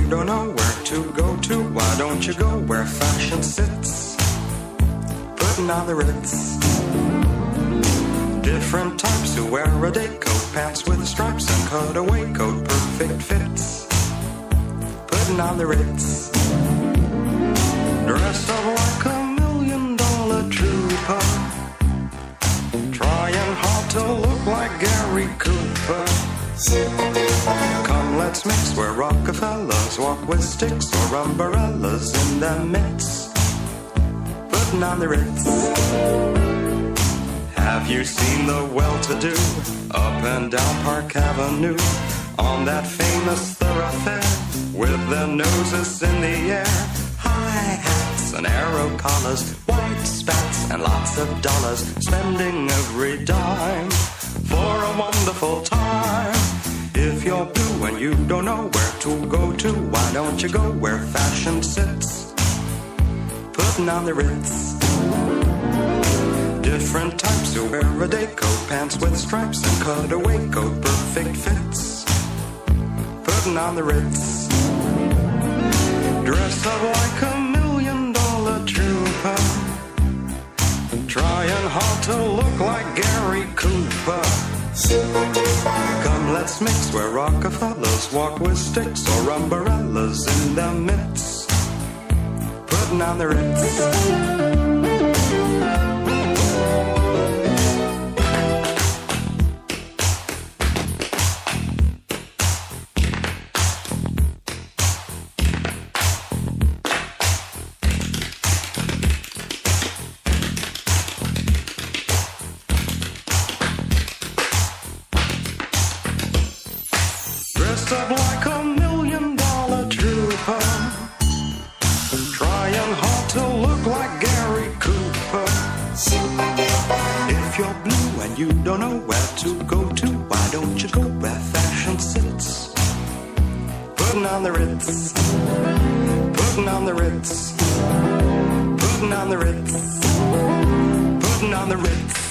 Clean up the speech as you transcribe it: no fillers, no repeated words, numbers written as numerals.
don't know where to go to, why don't you go where fashion sits? Putting on the Ritz. Different types who wear a day coat, pants with stripes and cutaway coat, perfect fits. Putting on the Ritz. Dressed up like $1 million trooper, trying hard to look like Gary Cooper. Come, let's mix where Rockefellers walk with sticks or umbrellas in their midst. Putting on the Ritz. Have you seen the well-to-do up and down Park Avenue on that famous thoroughfare with their noses in the air? High hats and arrow collars, white spats and lots of dollars, spending every dime for a wonderful time. If you're blue and you don't know where to go to, why don't you go where fashion sits? Putting on the Ritz. Different types who wear a day coat, pants with stripes and cutaway coat, perfect fits. Putting on the Ritz. Dressed up like $1 million trooper, trying hard to look like Gary Cooper. Come, let's mix where Rockefellers walk with sticks or umbrellas in their midst. Putting on the Ritz. Dressed up like $1 million trooper, trying hard to look like Gary Cooper. If you're blue and you don't know where to go to, why don't you go where fashion sits? Putting on the Ritz. Putting on the Ritz. Putting on the Ritz. Putting on the Ritz.